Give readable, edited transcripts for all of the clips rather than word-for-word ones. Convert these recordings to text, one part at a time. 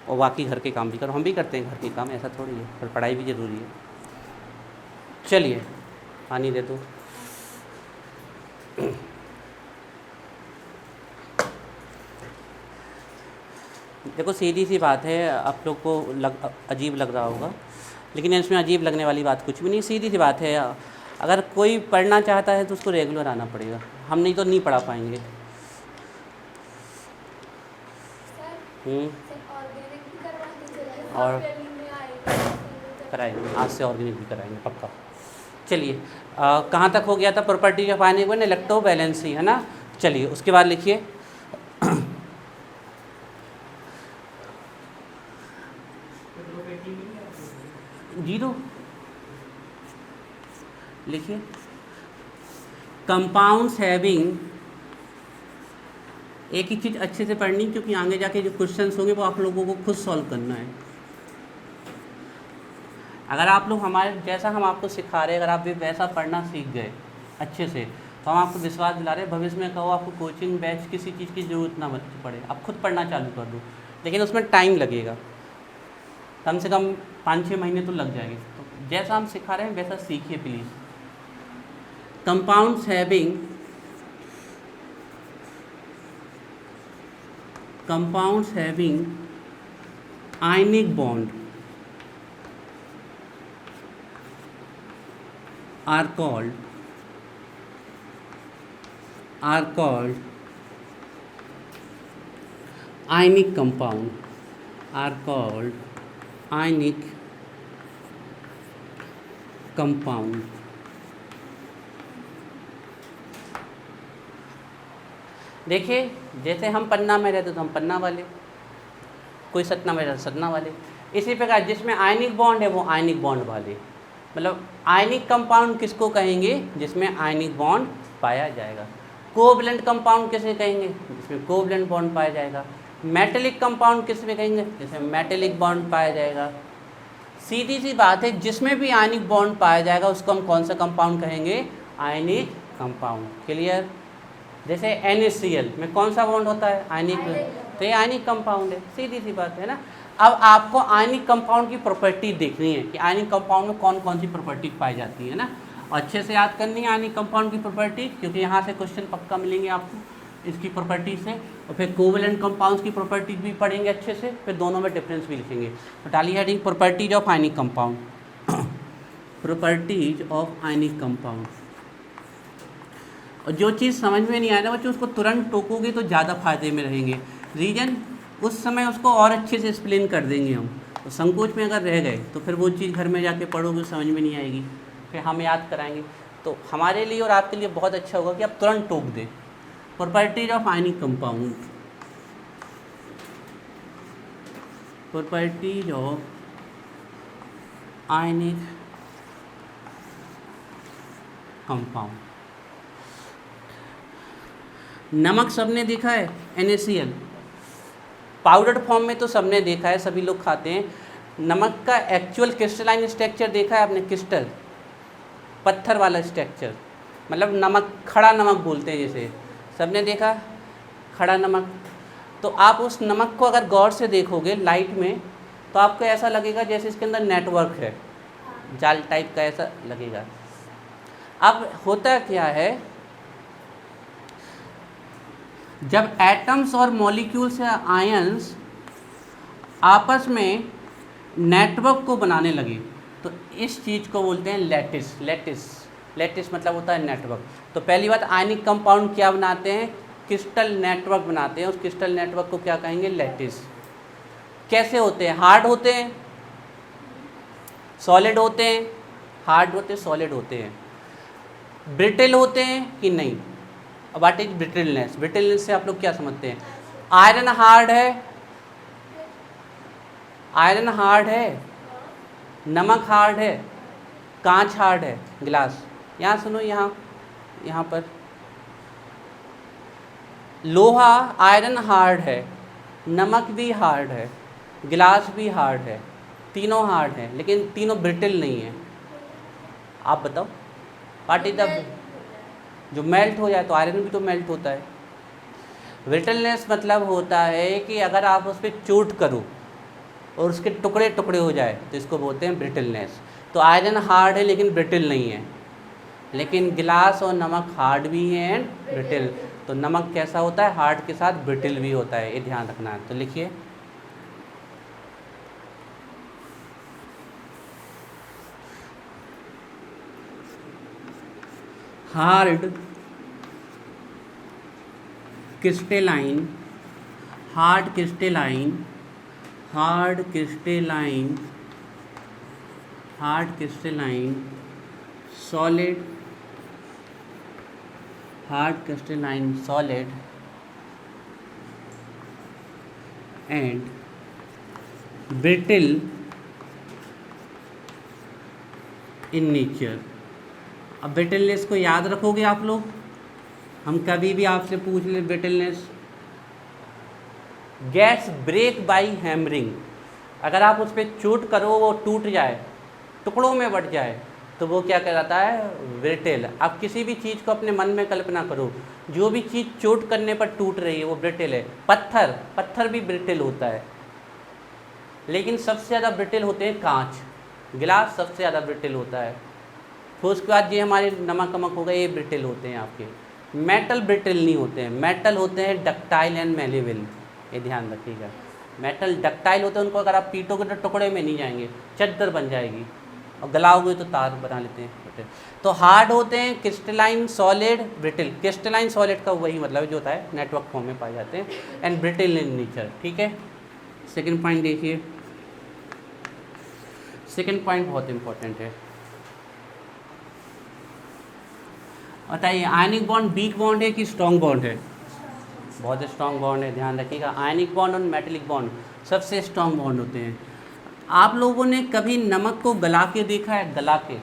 और बाकी घर के काम भी करो। हम भी करते हैं घर के काम, ऐसा थोड़ी है, पर पढ़ाई भी ज़रूरी है। चलिए पानी दे दो। देखो सीधी सी बात है, आप लोग को अजीब लग रहा होगा, लेकिन इसमें अजीब लगने वाली बात कुछ भी नहीं, सीधी सी बात है। अगर कोई पढ़ना चाहता है तो उसको रेगुलर आना पड़ेगा, हम नहीं तो नहीं पढ़ा पाएंगे। और कराएंगे, आज से ऑर्गेनिक भी कराएंगे पक्का। चलिए कहाँ तक हो गया था? Property of ionic bond electrovalency, है ना। चलिए उसके बाद लिखिए जीरो, लिखिए कंपाउंड्स हैविंग, एक ही चीज़ अच्छे से पढ़नी क्योंकि आगे जाके जो क्वेश्चंस होंगे वो आप लोगों को खुद सॉल्व करना है। अगर आप लोग हमारे जैसा हम आपको सिखा रहे हैं, अगर आप भी वैसा पढ़ना सीख गए अच्छे से, तो हम आपको विश्वास दिला रहे हैं भविष्य में कहो आपको कोचिंग बैच किसी चीज़ की ज़रूरत ना पड़े, आप खुद पढ़ना चालू कर दो। लेकिन उसमें टाइम लगेगा, कम से कम 5-6 महीने तो लग जाएंगे। तो जैसा हम सिखा रहे हैं वैसा सीखिए please. Compounds having ionic bond are called ionic compound, are called ionic compound। देखिए जैसे हम पन्ना में रहते तो हम पन्ना वाले, कोई सतना में रहते सतना वाले, इसी प्रकार जिसमें आयनिक बॉन्ड है वो आयनिक बॉन्ड वाले। मतलब आयनिक कंपाउंड किसको कहेंगे? जिसमें आयनिक बॉन्ड पाया जाएगा। कोवलेंट कंपाउंड किसे कहेंगे? जिसमें कोवलेंट बॉन्ड पाया जाएगा। मेटेलिक कंपाउंड किसमें कहेंगे? जिसमें मेटेलिक बॉन्ड पाया जाएगा। सीधी सी बात है, जिसमें भी आयनिक बॉन्ड पाया जाएगा उसको हम कौन सा कंपाउंड कहेंगे? Ionic compound. क्लियर? जैसे NaCl में कौन सा बॉन्ड होता है? आयनिक, तो ये आयनिक कंपाउंड है, सीधी सी बात है ना। अब आपको आयनिक कंपाउंड की प्रॉपर्टी देखनी है कि आयनिक कंपाउंड में कौन कौन सी प्रॉपर्टी पाई जाती है ना, और अच्छे से याद करनी है आयनिक कंपाउंड की प्रॉपर्टी, क्योंकि यहाँ से क्वेश्चन पक्का मिलेंगे आपको इसकी प्रॉपर्टी से। और फिर कोवलेंट कंपाउंड्स की प्रॉपर्टी भी पढ़ेंगे अच्छे से, फिर दोनों में डिफरेंस भी लिखेंगे। तो डालिए heading properties of ionic compound. Properties of ionic compound. और जो चीज़ समझ में नहीं आए ना बच्चों, उसको तुरंत टोकोगे तो ज़्यादा फायदे में रहेंगे। रीजन उस समय उसको और अच्छे से एक्सप्लेन कर देंगे हम। तो संकोच में अगर रह गए तो फिर वो चीज़ घर में जाके पढ़ोगे समझ में नहीं आएगी, फिर हम याद कराएंगे। तो हमारे लिए और आपके लिए बहुत अच्छा होगा कि आप तुरंत टोक दें। Properties of ionic compound, properties of ionic compound. नमक सबने देखा है, NaCl पाउडर्ड फॉर्म में तो सबने देखा है, सभी लोग खाते हैं। नमक का एक्चुअल क्रिस्टलाइन स्ट्रक्चर देखा है आपने? क्रिस्टल, पत्थर वाला स्ट्रक्चर, मतलब नमक, खड़ा नमक बोलते हैं जैसे, सबने देखा खड़ा नमक। तो आप उस नमक को अगर गौर से देखोगे लाइट में तो आपको ऐसा लगेगा जैसे इसके अंदर नेटवर्क है, जाल टाइप का ऐसा लगेगा। अब होता क्या है, जब एटम्स और मॉलिक्यूल्स या आयंस आपस में नेटवर्क को बनाने लगे तो इस चीज़ को बोलते हैं लैटिस। लैटिस मतलब होता है नेटवर्क। तो पहली बात, आयनिक कंपाउंड क्या बनाते हैं? क्रिस्टल नेटवर्क बनाते हैं। उस क्रिस्टल नेटवर्क को क्या कहेंगे? लैटिस। कैसे होते हैं? हार्ड होते हैं, सॉलिड होते हैं, हार्ड होते हैं, सॉलिड होते हैं, ब्रिटल होते हैं कि नहीं? What is brittleness? ब्रिटलनेस से आप लोग क्या समझते हैं? आयरन हार्ड है, आयरन हार्ड है, नमक हार्ड है, कांच हार्ड है, गिलास। यहाँ सुनो, यहाँ पर लोहा आयरन हार्ड है, नमक भी हार्ड है, गिलास भी हार्ड है, तीनों हार्ड है, लेकिन तीनों ब्रिटल नहीं है। आप बताओ व्हाट इज द, जो मेल्ट हो जाए तो आयरन भी तो मेल्ट होता है। ब्रिटलनेस मतलब होता है कि अगर आप उस पर चोट करो और उसके टुकड़े टुकड़े हो जाए तो इसको बोलते हैं ब्रिटलनेस। तो आयरन हार्ड है लेकिन ब्रिटल नहीं है, लेकिन गिलास और नमक हार्ड भी है एंड ब्रिटल। तो नमक कैसा होता है, हार्ड के साथ ब्रिटल भी होता है, ये ध्यान रखना है। तो लिखिए hard crystalline, hard crystalline, hard crystalline, hard crystalline solid, hard crystalline solid and brittle in nature. अब ब्रिटलनेस को याद रखोगे आप लोग, हम कभी भी आपसे पूछ ले brittleness, gets break by hammering, अगर आप उस पर चोट करो वो टूट जाए, टुकड़ों में बट जाए, तो वो क्या कहलाता है, ब्रिटल। आप किसी भी चीज़ को अपने मन में कल्पना करो, जो भी चीज़ चोट करने पर टूट रही है वो ब्रिटल है। पत्थर, पत्थर भी ब्रिटल होता है, लेकिन सबसे ज़्यादा ब्रिटल होते हैं कांच, गिलास सबसे ज़्यादा ब्रिटल होता है। फिर उसके बाद ये हमारे नमक वमक हो गए, ये ब्रिटल होते हैं आपके। मेटल ब्रिटल नहीं होते हैं, मेटल होते हैं डक्टाइल एंड मेलेबल, ये ध्यान रखिएगा। मेटल डक्टाइल होते हैं, उनको अगर आप पीटोगे तो टुकड़े में नहीं जाएंगे, चद्दर बन जाएगी, और गलाओगे तो तार बना लेते हैं ब्रिटल। तो हार्ड होते हैं crystalline, solid, brittle. Crystalline solid का वही मतलब जो होता है नेटवर्क फॉर्म में पाए जाते हैं, एंड ब्रिटल इन नेचर। ठीक है, सेकेंड पॉइंट देखिए, सेकेंड पॉइंट बहुत इंपॉर्टेंट है। बताइए आयनिक बॉन्ड वीक बॉन्ड है कि स्ट्रॉन्ग बॉन्ड है? बहुत स्ट्रॉन्ग बॉन्ड है, ध्यान रखिएगा। आयनिक बॉन्ड और मेटेलिक बॉन्ड सबसे स्ट्रॉन्ग बॉन्ड होते हैं। आप लोगों ने कभी नमक को गला के देखा है? गला के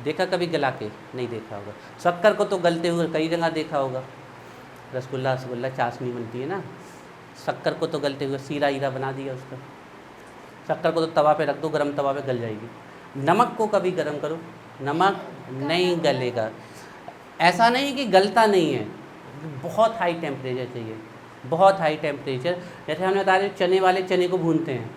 देखा कभी? गला के नहीं देखा होगा। शक्कर को तो गलते हुए कई जगह देखा होगा, रसगुल्ला रसगुल्ला चाशनी बनती है ना, शक्कर को तो गलते हुए सीरा हीरा बना दिया उसका। शक्कर को तो तवा पे रख दो, गरम तवा पे गल जाएगी। नमक को कभी गरम करो, नमक नहीं गलेगा। ऐसा नहीं कि गलता नहीं है, बहुत हाई टेम्परेचर चाहिए, बहुत हाई टेम्परेचर। जैसे हमने बता रहे चने वाले चने को भूनते हैं,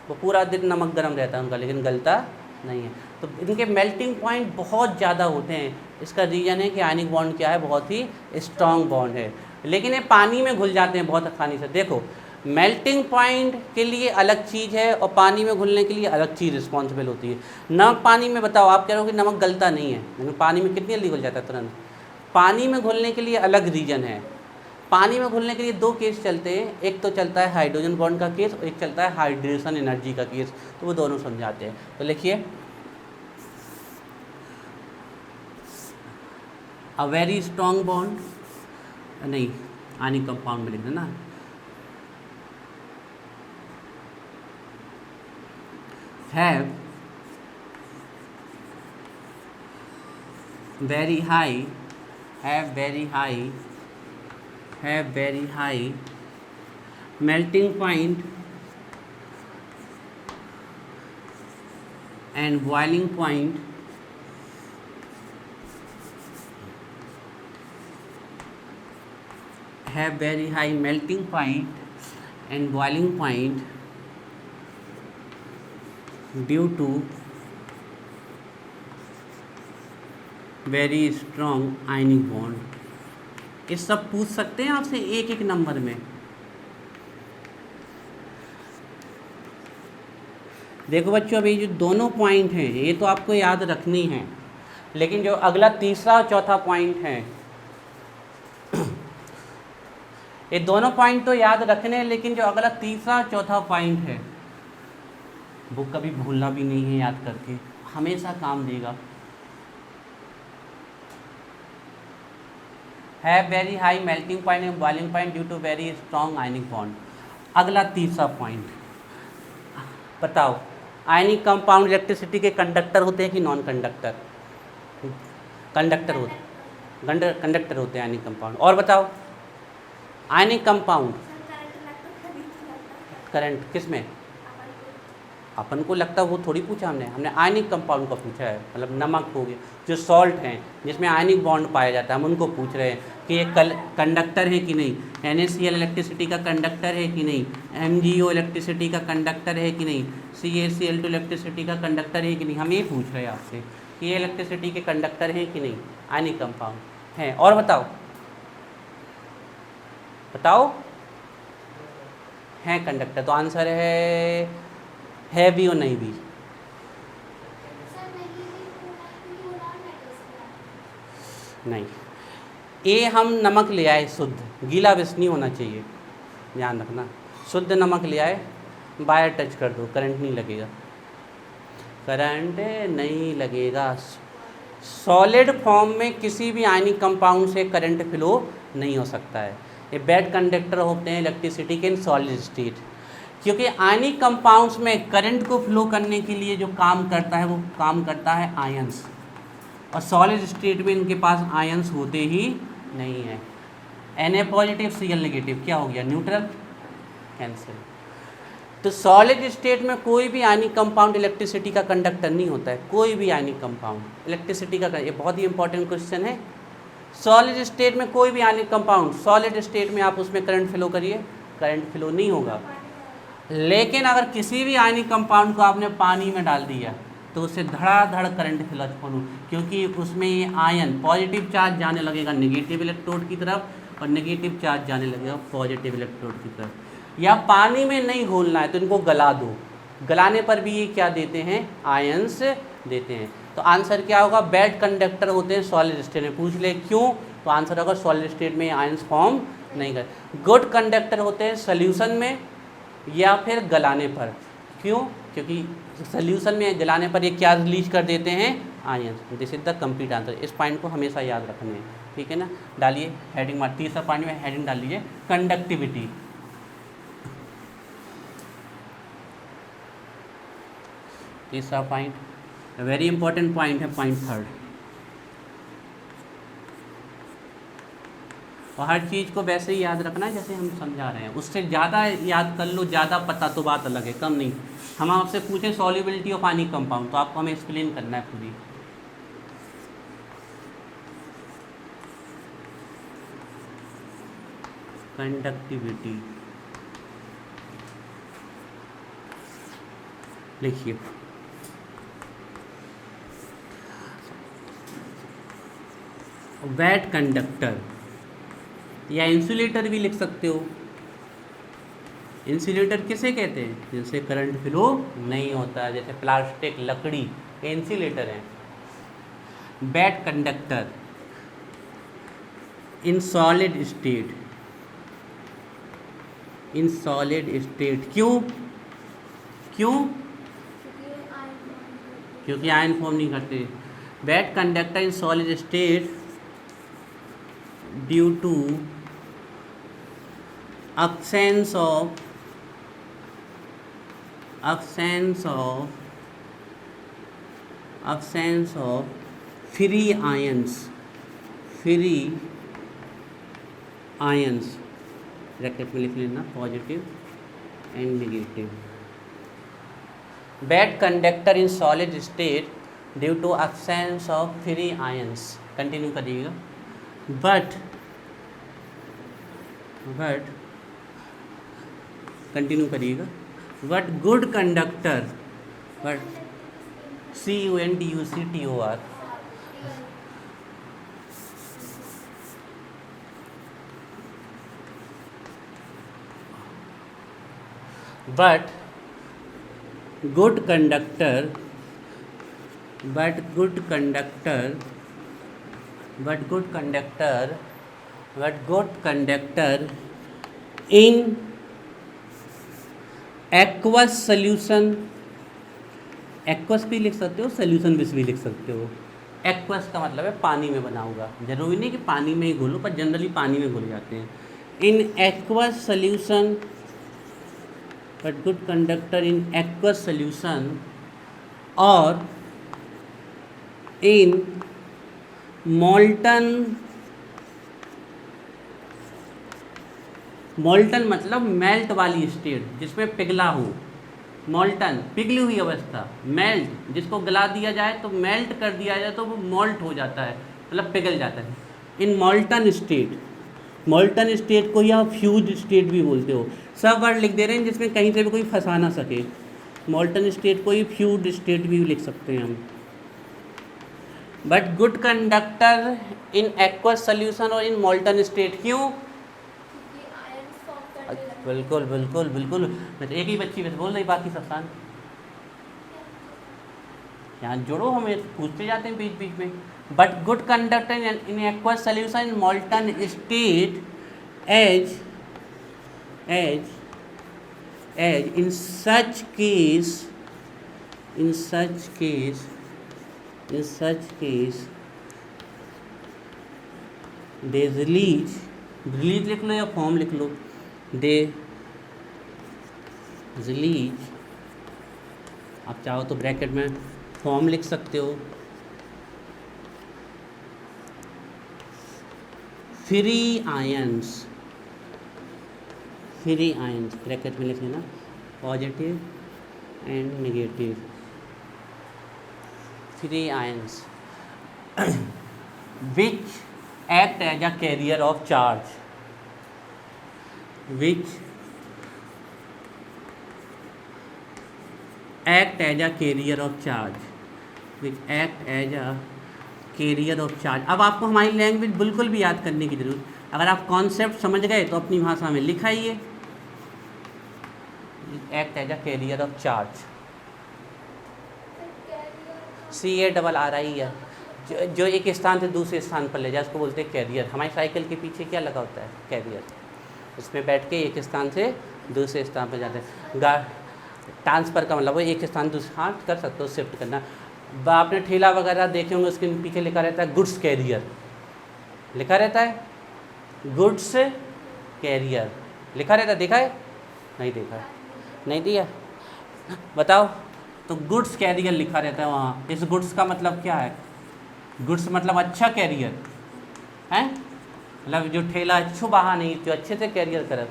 वो पूरा दिन नमक गरम रहता है उनका, लेकिन गलता नहीं है। तो इनके मेल्टिंग पॉइंट बहुत ज़्यादा होते हैं। इसका रीज़न है कि आयनिक बॉन्ड क्या है, बहुत ही स्ट्रॉन्ग बॉन्ड है, लेकिन ये पानी में घुल जाते हैं बहुत आसानी से। देखो मेल्टिंग पॉइंट के लिए अलग चीज़ है और पानी में घुलने के लिए अलग चीज़ रिस्पॉन्सिबल होती है। नमक पानी में, बताओ आप कह रहे हो कि नमक गलता नहीं है, लेकिन पानी में कितनी जल्दी घुल जाता है तुरंत। पानी में घुलने के लिए अलग रीज़न है। पानी में घुलने के लिए दो केस चलते हैं, एक तो चलता है हाइड्रोजन बॉन्ड का केस और एक चलता है हाइड्रेशन एनर्जी का केस, तो वो दोनों समझाते हैं। तो लिखिए अ वेरी स्ट्रॉन्ग बॉन्ड, नहीं आयनिक कंपाउंड में लिख देना, have very high melting point and boiling point, have very high melting point and boiling point due to very strong ionic bond। ये सब पूछ सकते हैं आपसे एक एक नंबर में। देखो बच्चों, अभी जो दोनों पॉइंट हैं ये तो आपको याद रखनी है, लेकिन जो अगला तीसरा और चौथा पॉइंट है ये दोनों पॉइंट तो याद रखने हैं, लेकिन जो अगला तीसरा और चौथा पॉइंट है वो कभी भूलना भी नहीं है, याद करके हमेशा काम देगा। है very high melting point and boiling point due to very strong ionic bond. अगला तीसरा पॉइंट बताओ, आयनिक कंपाउंड इलेक्ट्रिसिटी के कंडक्टर होते हैं कि नॉन कंडक्टर? कंडक्टर होते, कंडक्टर होते हैं आयनिक कंपाउंड। और बताओ आयनिक कंपाउंड करंट किस में अपन को लगता है, वो थोड़ी पूछा हमने आयनिक कंपाउंड का पूछा है, मतलब नमक हो गया, जो सॉल्ट हैं जिसमें आयनिक बॉन्ड पाया जाता है, हम उनको पूछ रहे हैं। कि ये कंडक्टर है कि नहीं, NaCl इलेक्ट्रिसिटी का कंडक्टर है कि नहीं, MgO इलेक्ट्रिसिटी का कंडक्टर है कि नहीं, CaCl2 इलेक्ट्रिसिटी का कंडक्टर है कि नहीं। हम ये पूछ रहे हैं आपसे कि ये इलेक्ट्रिसिटी के कंडक्टर हैं कि नहीं, आयनिक कंपाउंड हैं। और बताओ हैं कंडक्टर, तो आंसर है भी और नहीं भी। नहीं, ये हम नमक ले आए शुद्ध, गीला विष नहीं होना चाहिए, ध्यान रखना। शुद्ध नमक ले आए, वायर टच कर दो, करंट नहीं लगेगा, करंट नहीं लगेगा। सॉलिड फॉर्म में किसी भी आयनिक कंपाउंड से करंट फ्लो नहीं हो सकता है। ये बैड कंडक्टर होते हैं इलेक्ट्रिसिटी के इन सॉलिड स्टेट, क्योंकि आयनिक कंपाउंड्स में करंट को फ्लो करने के लिए जो काम करता है वो काम करता है आयंस, और सॉलिड स्टेट में इनके पास आयंस होते ही नहीं है। Na पॉजिटिव Cl नेगेटिव, क्या हो गया, न्यूट्रल, कैंसिल। तो सॉलिड स्टेट में कोई भी आयनिक कंपाउंड इलेक्ट्रिसिटी का कंडक्टर नहीं होता है, कोई भी आयनिक कंपाउंड इलेक्ट्रिसिटी का, ये बहुत ही इंपॉर्टेंट क्वेश्चन है। सॉलिड स्टेट में कोई भी आयनिक कंपाउंड, सॉलिड स्टेट में आप उसमें करंट फ्लो करिए, करंट फ्लो नहीं होगा। लेकिन अगर किसी भी आयनिक कंपाउंड को आपने पानी में डाल दिया तो उससे धड़ाधड़ करंट फ्लो, क्योंकि उसमें ये आयन पॉजिटिव चार्ज जाने लगेगा नेगेटिव इलेक्ट्रोड की तरफ और नेगेटिव चार्ज जाने लगेगा पॉजिटिव इलेक्ट्रोड की तरफ। या पानी में नहीं घोलना है तो इनको गला दो, गलाने पर भी ये क्या देते हैं, आयंस देते हैं। तो आंसर क्या होगा, बैड कंडक्टर होते हैं सॉलिड स्टेट में। पूछ ले क्यों, तो आंसर होगा सॉलिड स्टेट में आयंस फॉर्म नहीं कर। गुड कंडक्टर होते हैं सोल्यूशन में या फिर गलाने पर। क्यों, क्योंकि सोल्यूशन में जलाने पर ये क्या रिलीज कर देते हैं, ions. This is the complete answer. इस पॉइंट को हमेशा याद रखना है, ठीक है ना। डालिए हेडिंग मार, तीसरा पॉइंट में हेडिंग डाल लीजिए कंडक्टिविटी। तीसरा पॉइंट वेरी इंपॉर्टेंट पॉइंट है, पॉइंट थर्ड। और हर चीज़ को वैसे ही याद रखना है जैसे हम समझा रहे हैं, उससे ज़्यादा याद कर लो, ज़्यादा पता तो बात अलग है, कम नहीं। हम आपसे पूछें सॉल्युबिलिटी ऑफ आयनिक कंपाउंड तो आपको हमें एक्सप्लेन करना है पूरी। कंडक्टिविटी लिखिए, वेट कंडक्टर या इंसुलेटर भी लिख सकते हो। इंसुलेटर किसे कहते हैं, जिनसे करंट फ्लो नहीं होता, जैसे प्लास्टिक, लकड़ी, ये इंसुलेटर हैं। Wet conductor in solid state, in solid state, क्यों क्यों, क्योंकि आयन फॉर्म नहीं करते। Wet conductor in solid state due to absence of free ions, bracket में लिख लेना positive and negative. Bad conductor in solid state due to absence of free ions. Continue करिएगा। But continue करिएगा। But good conductor, but CUNDUCTOR, but good conductor in aqueous solution, aqueous भी लिख सकते हो, solution भी लिख सकते हो। एक्वस का मतलब है पानी में बना होगा, जरूरी नहीं कि पानी में ही घोलो, पर जनरली पानी में घुल जाते हैं। इन aqueous solution, but good conductor in aqueous solution और इन मोल्टन मतलब मेल्ट वाली स्टेट, जिसमें पिघला हो, मोल्टन पिघली हुई अवस्था, मेल्ट जिसको गला दिया जाए तो मेल्ट कर दिया जाए तो वो मोल्ट हो जाता है, मतलब पिघल जाता है। इन मॉल्टन स्टेट, मॉल्टन स्टेट को ही आप फ्यूज स्टेट भी बोलते हो। सब वर्ड लिख दे रहे हैं जिसमें कहीं से भी कोई फंसा ना सके। मॉल्टन स्टेट को ही फ्यूज स्टेट भी लिख सकते हैं हम। But good conductor in aqueous solution और इन मॉल्टन स्टेट, क्यों? बिल्कुल बिल्कुल बिल्कुल, मैं तो एक ही बच्ची बस बोल रही, बाकी सब शांत। यहाँ जोड़ो, हमें पूछते जाते हैं बीच बीच में। But good conductor in aqueous solution in molten state as in such case they release लिख लो या फॉर्म लिख लो, they release, आप चाहो तो ब्रैकेट में फॉर्म लिख सकते हो, फ्री आयंस ब्रैकेट में लिख लेना, positive and negative free ions which act as a carrier of charge, which act as a carrier of charge, which act as a carrier of charge. अब आपको हमारी लैंग्वेज बिल्कुल भी याद करने की जरूरत, अगर आप कॉन्सेप्ट समझ गए तो अपनी भाषा में लिखाइए, act as a carrier of charge, CARRIER है, जो एक स्थान से दूसरे स्थान पर ले जाए उसको बोलते हैं कैरियर। हमारी साइकिल के पीछे क्या लगा होता है? कैरियर, उसमें बैठ के एक स्थान से दूसरे स्थान पर जाते हैं। ट्रांसफ़र का मतलब वो एक स्थान दूसरे, हाँ कर सकते हो, शिफ्ट करना। आपने ठेला वगैरह देखे होंगे, उसके पीछे लिखा रहता है गुड्स कैरियर, लिखा रहता है गुड्स कैरियर, लिखा रहता है, देखा है? नहीं देखा है, नहीं दिया, बताओ। तो गुड्स कैरियर लिखा रहता है वहाँ। इस गुड्स का मतलब क्या है? गुड्स मतलब अच्छा कैरियर है, मतलब जो ठेला अच्छू बहा नहीं, जो अच्छे से कैरियर करे।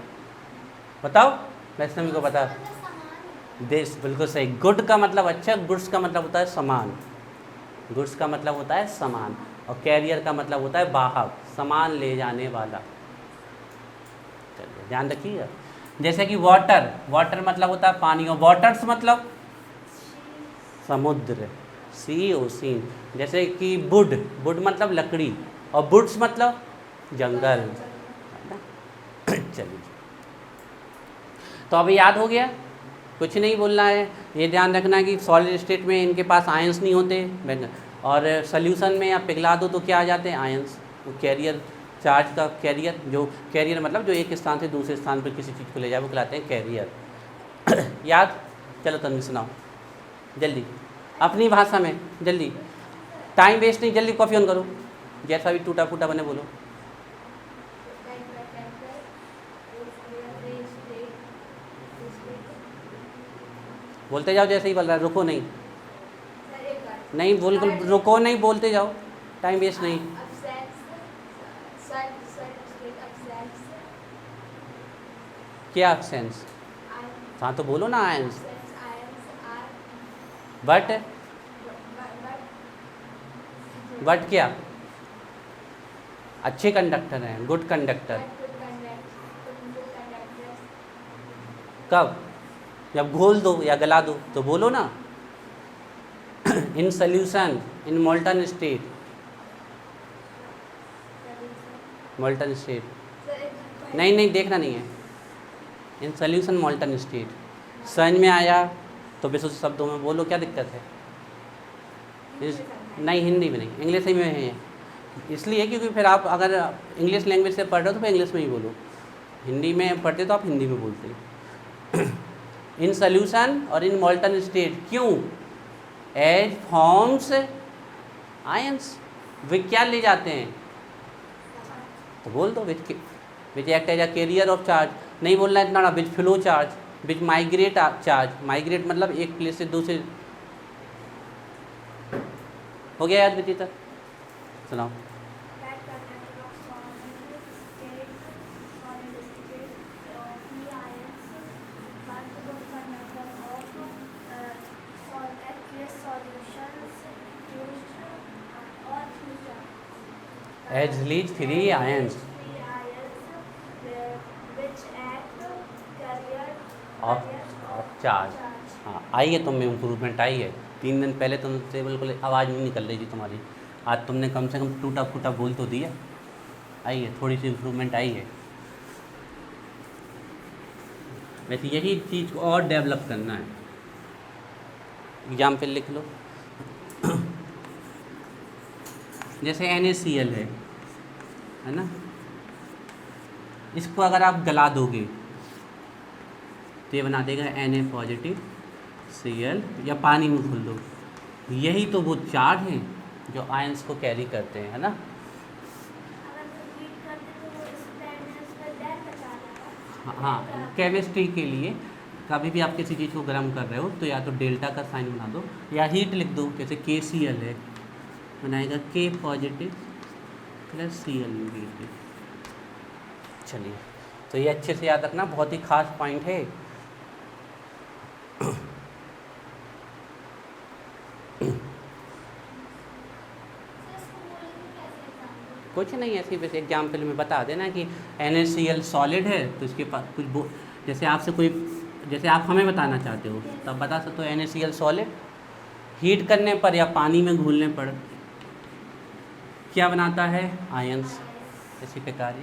बताओ वैष्णवी को बता। देश, बिल्कुल सही। गुड का मतलब अच्छा, गुड्स का मतलब होता है सामान, गुड्स का मतलब होता है सामान, और कैरियर का मतलब होता है वाहक, सामान ले जाने वाला। चलिए ध्यान रखिएगा। जैसे कि वाटर, वाटर मतलब होता है पानी, और वाटर्स मतलब समुद्र, सी ओसीन। जैसे कि वुड, वुड मतलब लकड़ी, और वुड्स मतलब जंगल। चलिए, तो अभी याद हो गया, कुछ नहीं बोलना है। ये ध्यान रखना है कि सॉलिड स्टेट में इनके पास आयंस नहीं होते, और सॉल्यूशन में आप पिघला दो तो क्या आ जाते हैं? आयंस। तो कैरियर, चार्ज का कैरियर, जो कैरियर मतलब जो एक स्थान से दूसरे स्थान पर किसी चीज़ को ले जाए वो कहलाते हैं कैरियर। याद? चलो तन्वी सुनाओ जल्दी, अपनी भाषा में जल्दी, टाइम वेस्ट नहीं, जल्दी कॉफ़ी ऑन करो, जैसा भी टूटा फूटा बने बोलो। बोलते जाओ जैसे ही बोल रहा है, रुको नहीं, नहीं बिल्कुल रुको नहीं, बोलते जाओ, टाइम वेस्ट नहीं। क्या एब्सेंस? हाँ तो बोलो ना, आयंस। बट क्या? अच्छे कंडक्टर हैं, गुड कंडक्टर। कब? जब घोल दो या गला दो तो बोलो ना। In solution in molten state, molten state नहीं नहीं देखना नहीं है, इन सोल्यूशन मोल्टन स्टेट। समझ में आया तो विशुद्ध शब्दों में बोलो, क्या दिक्कत है? नहीं हिंदी में नहीं, इंग्लिश में है। इसलिए क्योंकि फिर आप अगर इंग्लिश लैंग्वेज से पढ़ रहे हो तो फिर इंग्लिश में ही बोलो, हिंदी में पढ़ते तो आप हिंदी में बोलते। इन सोल्यूशन और इन मोल्टन स्टेट, क्यों? एज फॉर्म्स आयंस, वे क्या ले जाते हैं? तो बोल दो which act as a carrier of charge. नहीं बोलना इतना ना, which flow charge, which migrate charge. Migrate मतलब एक प्लेस से दूसरे। हो गया याद बेटी तक? सुनाओ। As release free ions of charge. हाँ आई है तुम में इम्प्रूवमेंट आई है। 3 दिन पहले तुम से बिल्कुल आवाज़ नहीं निकल रही थी तुम्हारी, आज तुमने कम से कम टूटा फूटा बोल तो दिया, आई है थोड़ी सी इम्प्रूवमेंट आई है। वैसे यही चीज़ को और डेवलप करना है। एग्जाम्पल लिख लो जैसे NaCl है ना, इसको अगर आप गला दोगे तो ये बना देगा Na पॉजिटिव Cl, या पानी में घुल दो, यही तो वो चार्ज हैं जो आयंस को कैरी करते हैं, है ना। हाँ केमिस्ट्री के लिए कभी भी आप किसी चीज़ को गर्म कर रहे हो तो या तो डेल्टा का साइन बना दो या हीट लिख दो, जैसे KCl है बनाएगा K positive plus Cl negative. चलिए तो ये अच्छे से याद रखना, बहुत ही खास पॉइंट है। कुछ नहीं, ऐसी वैसे एग्जाम्पल में बता देना कि NaCl सॉलिड है तो इसके पास कुछ जैसे आपसे कोई, जैसे आप हमें बताना चाहते हो तब बता सकते हो NaCl सॉलिड, हीट करने पर या पानी में घुलने पर क्या बनाता है आयंस। इसी प्रकार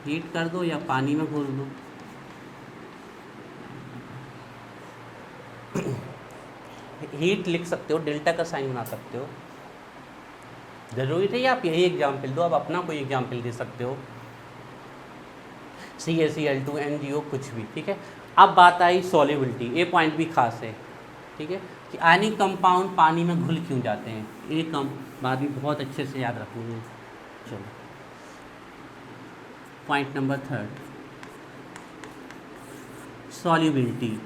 हीट कर दो या पानी में घोल दो। हीट लिख सकते हो, डेल्टा का साइन बना सकते हो, जरूरी नहीं आप यही एग्जाम्पल दो, आप अपना कोई एग्जाम्पल दे सकते हो, CaCl2 NGO कुछ भी, ठीक है। अब बात आई सॉल्युबिलिटी, ये पॉइंट भी खास है, ठीक है, कि आयनिक कंपाउंड पानी में घुल क्यों जाते हैं, ये बात भी बहुत अच्छे से याद रखोगे। चलो पॉइंट नंबर 3 सॉल्युबिलिटी।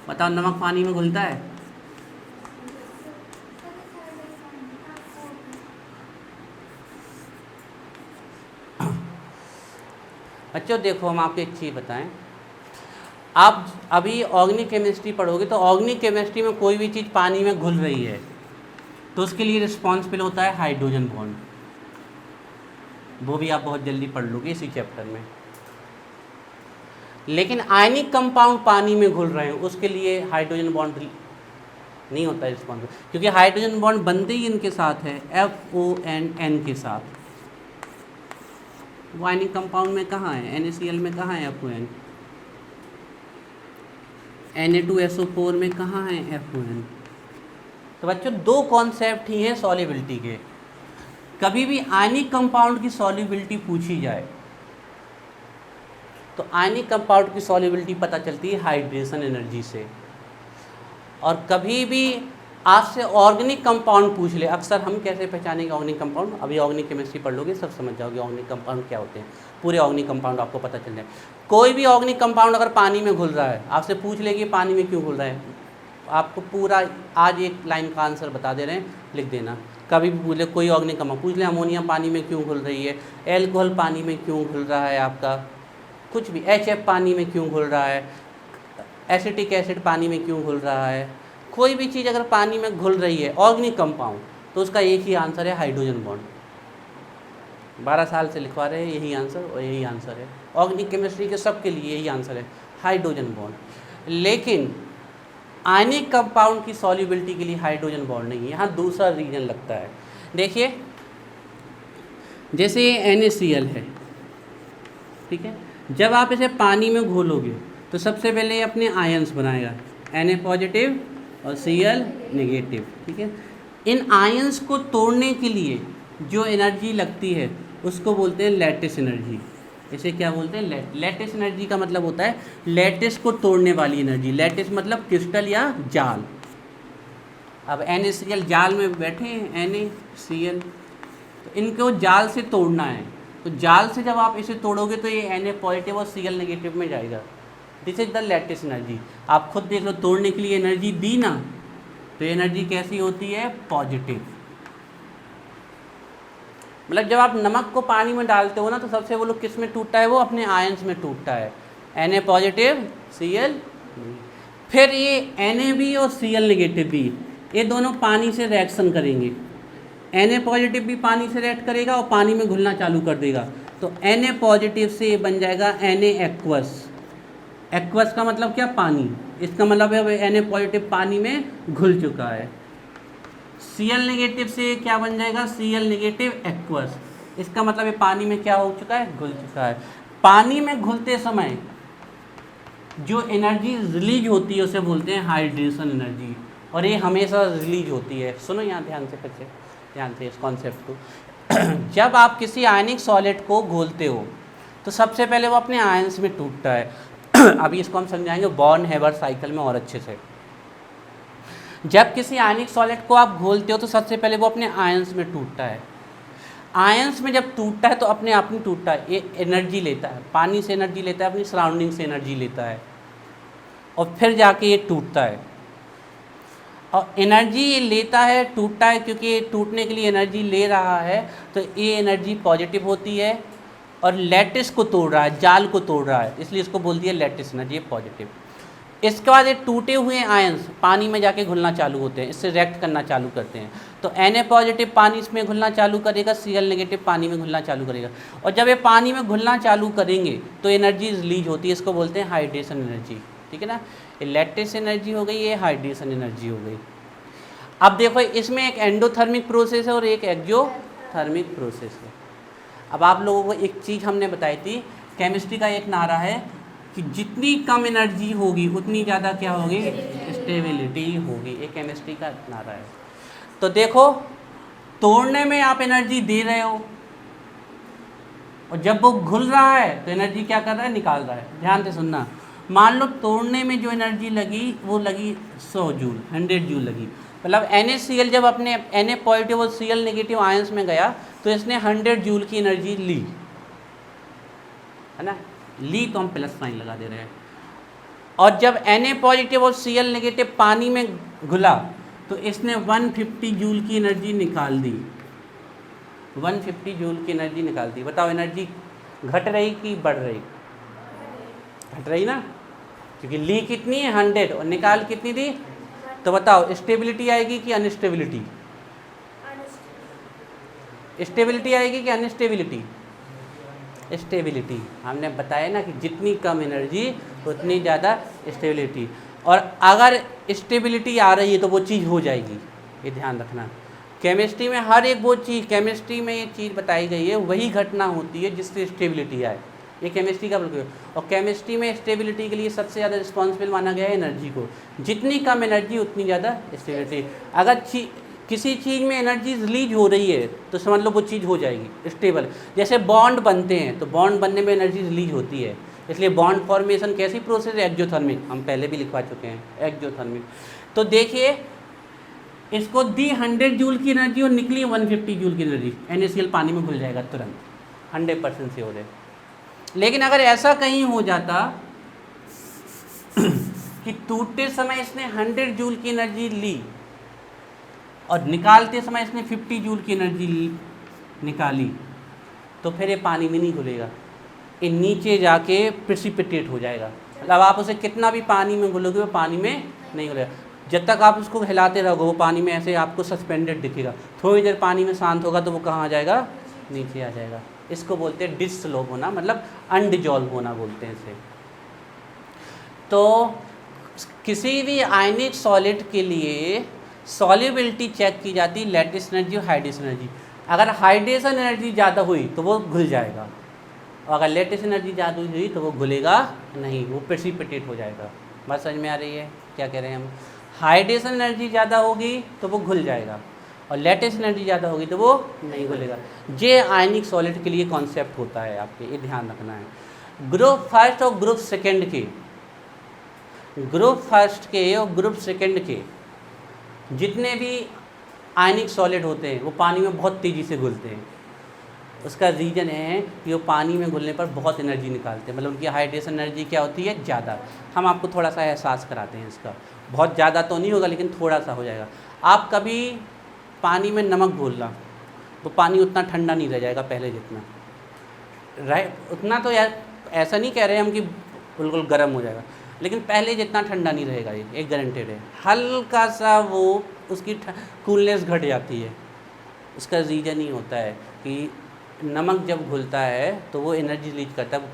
बताओ नमक पानी में घुलता है? बच्चों देखो हम आपको एक चीज़ बताएं, आप अभी ऑर्गेनिक केमिस्ट्री पढ़ोगे तो ऑर्गेनिक केमिस्ट्री में कोई भी चीज़ पानी में घुल रही है तो उसके लिए रिस्पॉन्सिबल होता है हाइड्रोजन बॉन्ड, वो भी आप बहुत जल्दी पढ़ लोगे इसी चैप्टर में। लेकिन आयनिक कंपाउंड पानी में घुल रहे हैं उसके लिए हाइड्रोजन बॉन्ड नहीं होता है रिस्पॉन्सिबल, क्योंकि हाइड्रोजन बॉन्ड बनते ही इनके साथ है FON के साथ। वो आयनिक कंपाउंड में कहाँ है, NaCl में कहाँ है FON, Na2SO4 में कहाँ है FON। तो बच्चों दो कॉन्सेप्ट ही हैं सॉल्युबिलिटी के। कभी भी आयनिक कंपाउंड की सॉल्युबिलिटी पूछी जाए तो आयनिक कंपाउंड की सॉल्युबिलिटी पता चलती है हाइड्रेशन एनर्जी से, और कभी भी आपसे ऑर्गेनिक कंपाउंड पूछ ले, अक्सर हम कैसे पहचानेंगे ऑर्गेनिक कंपाउंड, अभी ऑर्गेनिक केमिस्ट्री पढ़ लोगे सब समझ जाओगे ऑर्गेनिक कंपाउंड क्या होते हैं, पूरे ऑर्गेनिक कंपाउंड आपको पता चल जाए। कोई भी ऑर्गेनिक कंपाउंड अगर पानी में घुल रहा है, आपसे पूछ ले कि पानी में क्यों घुल रहा है, आपको पूरा आज एक लाइन का आंसर बता दे रहे हैं, लिख देना। कभी भी बोले कोई ऑर्गेनिक कंपाउंड पूछ ले, अमोनिया पानी में क्यों घुल रही है, एल्कोहल पानी में क्यों घुल रहा है, आपका कुछ भी HF पानी में क्यों घुल रहा है, एसिटिक एसिड पानी में क्यों घुल रहा है, कोई भी चीज़ अगर पानी में घुल रही है ऑर्गेनिक कंपाउंड तो उसका एक ही आंसर है हाइड्रोजन बॉन्ड। 12 साल से लिखवा रहे हैं यही आंसर, और यही आंसर है ऑर्गेनिक केमिस्ट्री के सब के लिए, यही आंसर है हाइड्रोजन बॉन्ड। लेकिन आयनिक कंपाउंड की सॉल्युबिलिटी के लिए हाइड्रोजन बॉन्ड नहीं है, यहाँ दूसरा रीजन लगता है। देखिए जैसे ये NaCl है, ठीक है, जब आप इसे पानी में घोलोगे तो सबसे पहले ये अपने आयंस बनाएगा, Na पॉजिटिव और Cl नेगेटिव, ठीक है। इन आयंस को तोड़ने के लिए जो एनर्जी लगती है उसको बोलते हैं लैटिस एनर्जी। इसे क्या बोलते हैं, लैटिस एनर्जी का मतलब होता है लैटिस को तोड़ने वाली एनर्जी। लैटिस मतलब क्रिस्टल या जाल। अब NaCl जाल में बैठे हैं NaCl, तो इनको जाल से तोड़ना है, तो जाल से जब आप इसे तोड़ोगे तो ये Na पॉजिटिव और Cl नेगेटिव में जाएगा। This is the lattice energy. आप खुद देख लो, तोड़ने के लिए एनर्जी दी ना, तो एनर्जी कैसी होती है, पॉजिटिव। मतलब जब आप नमक को पानी में डालते हो ना तो सबसे वो लोग किस में टूटता है, वो अपने आयंस में टूटता है, Na पॉजिटिव Cl। फिर ये Na भी और Cl नेगेटिव भी ये दोनों पानी से रिएक्शन करेंगे। Na पॉजिटिव भी पानी से रिएक्ट करेगा और पानी में घुलना चालू कर देगा, तो Na पॉजिटिव से ये बन जाएगा Na एक्वस। एक्वस का मतलब क्या? पानी। इसका मतलब है Na पॉजिटिव पानी में घुल चुका है। Cl नेगेटिव से क्या बन जाएगा? Cl negative aqueous. इसका मतलब है पानी में क्या हो चुका है? घुल चुका है। पानी में घुलते समय जो एनर्जी रिलीज होती है उसे बोलते हैं हाइड्रेशन एनर्जी, और ये हमेशा रिलीज होती है। सुनो यहाँ ध्यान से, फिर से ध्यान से इस कॉन्सेप्ट को। जब आप किसी आयनिक सॉलिड को घोलते हो तो सबसे पहले वो अपने आयंस में टूटता है। अभी इसको हम समझाएंगे बॉर्न हेबर साइकिल में और अच्छे से। जब किसी आयनिक सॉलिड को आप घोलते हो तो सबसे पहले वो अपने आयंस में टूटता है। आयंस में जब टूटता है तो अपने आप नहीं टूटता है, ये एनर्जी लेता है, पानी से एनर्जी लेता है, अपनी सराउंडिंग से एनर्जी लेता है, और फिर जाके ये टूटता है। और एनर्जी ये लेता है, टूटता है, क्योंकि ये टूटने के लिए एनर्जी ले रहा है, तो ये एनर्जी पॉजिटिव होती है और लैटिस को तोड़ रहा है, जाल को तोड़ रहा है, इसलिए इसको बोल दिया लैटिस एनर्जी, पॉजिटिव। इसके बाद ये टूटे हुए आयंस पानी में जाके घुलना चालू होते हैं, इससे रिएक्ट करना चालू करते हैं। तो Na पॉजिटिव पानी इसमें घुलना चालू करेगा, Cl नेगेटिव पानी में घुलना चालू करेगा, और जब ये पानी में घुलना चालू करेंगे तो एनर्जी रिलीज होती है, इसको बोलते हैं हाइड्रेशन एनर्जी। ठीक है ना, ये लैटिस एनर्जी हो गई, ये हाइड्रेशन एनर्जी हो गई। अब देखो इसमें एक एंडोथर्मिक प्रोसेस है और एक एक्सोथर्मिक प्रोसेस है। अब आप लोगों को एक चीज़ हमने बताई थी, केमिस्ट्री का एक नारा है कि जितनी कम एनर्जी होगी उतनी ज़्यादा क्या होगी? स्टेबिलिटी होगी। ये केमिस्ट्री का नारा है। तो देखो, तोड़ने में आप एनर्जी दे रहे हो और जब वो घुल रहा है तो एनर्जी क्या कर रहा है? निकाल रहा है। ध्यान से सुनना, मान लो तोड़ने में जो एनर्जी लगी वो लगी 100 जूल, 100 जूल लगी, मतलब NaCl जब अपने Na पॉजिटिव और Cl नेगेटिव आयंस में गया तो इसने 100 जूल की एनर्जी ली, है ना, ली तो हम प्लस साइन लगा दे रहे हैं। और जब Na पॉजिटिव और Cl नेगेटिव पानी में घुला तो इसने 150 जूल की एनर्जी निकाल दी, 150 जूल की एनर्जी निकाल दी। बताओ एनर्जी घट रही कि बढ़ रही? घट रही ना, क्योंकि ली कितनी है? 100, और निकाल कितनी दी? तो बताओ स्टेबिलिटी आएगी कि अनस्टेबिलिटी? स्टेबिलिटी आएगी कि अनस्टेबिलिटी? स्टेबिलिटी। हमने बताया ना कि जितनी कम एनर्जी उतनी ज़्यादा स्टेबिलिटी, और अगर स्टेबिलिटी आ रही है तो वो चीज़ हो जाएगी, ये ध्यान रखना। केमिस्ट्री में हर एक वो चीज़, केमिस्ट्री में ये चीज़ बताई गई है, वही घटना होती है जिससे स्टेबिलिटी आए, ये केमिस्ट्री का बिल्कुल। और केमिस्ट्री में स्टेबिलिटी के लिए सबसे ज़्यादा रिस्पॉन्सिबल माना गया है एनर्जी को, जितनी कम एनर्जी उतनी ज़्यादा स्टेबिलिटी। अगर किसी चीज़ में एनर्जी रिलीज हो रही है तो समझ लो वो चीज़ हो जाएगी स्टेबल। जैसे बॉन्ड बनते हैं तो बॉन्ड बनने में एनर्जी रिलीज होती है, इसलिए बॉन्ड फॉर्मेशन कैसी प्रोसेस है? एक्सोथर्मिक, हम पहले भी लिखवा चुके हैं एक्सोथर्मिक। तो देखिए इसको दी 100 जूल की एनर्जी और निकली 150 जूल की एनर्जी, NaCl पानी में घुल जाएगा तुरंत, 100% से हो रहे। लेकिन अगर ऐसा कहीं हो जाता कि टूटते समय इसने 100 जूल की एनर्जी ली और निकालते समय इसने 50 जूल की एनर्जी निकाली, तो फिर ये पानी में नहीं घुलेगा, ये नीचे जाके प्रेसिपिटेट हो जाएगा। मतलब आप उसे कितना भी पानी में घुलोगे वो पानी में नहीं घुलेगा। जब तक आप उसको हिलाते रहोगे वो पानी में ऐसे आपको सस्पेंडेड दिखेगा, थोड़ी देर पानी में शांत होगा तो वो कहाँ आ जाएगा? नीचे आ जाएगा। इसको बोलते हैं डिससॉल्व होना, मतलब अनडिजॉल्व होना बोलते हैं इसे। तो किसी भी आयनिक सॉलिड के लिए सॉल्युबिलिटी चेक की जाती है लैटिस एनर्जी और हाइड्रेशन एनर्जी। अगर हाइड्रेशन एनर्जी ज़्यादा हुई तो वो घुल जाएगा, और अगर लैटिस एनर्जी ज़्यादा हुई तो वो घुलेगा नहीं, वो प्रेसिपिटेट हो जाएगा। बात समझ में आ रही है क्या कह रहे हैं हम? हाइड्रेशन एनर्जी ज़्यादा होगी तो वो घुल जाएगा, और लैटिस एनर्जी ज़्यादा होगी तो वो नहीं घुलेगा। ये आयनिक सॉलिड के लिए कॉन्सेप्ट होता है, आपके ये ध्यान रखना है। ग्रुप फर्स्ट और ग्रुप सेकंड के, ग्रुप फर्स्ट के और ग्रुप सेकंड के जितने भी आयनिक सॉलिड होते हैं वो पानी में बहुत तेज़ी से घुलते हैं। उसका रीज़न है कि वो पानी में घुलने पर बहुत एनर्जी निकालते हैं, मतलब उनकी हाइड्रेशन एनर्जी क्या होती है? ज़्यादा। हम आपको थोड़ा सा एहसास कराते हैं इसका, बहुत ज़्यादा तो नहीं होगा लेकिन थोड़ा सा हो जाएगा। आप कभी पानी में नमक घोलना तो पानी उतना ठंडा नहीं रह जाएगा पहले जितना, राइट? उतना तो यार ऐसा नहीं कह रहे हम कि बिल्कुल गर्म हो जाएगा, लेकिन पहले जितना ठंडा नहीं रहेगा, ये एक गारंटेड है। हल्का सा वो उसकी कूलनेस घट जाती है। इसका रीज़न ही होता है कि नमक जब घुलता है तो वो एनर्जी रिलीज करता है।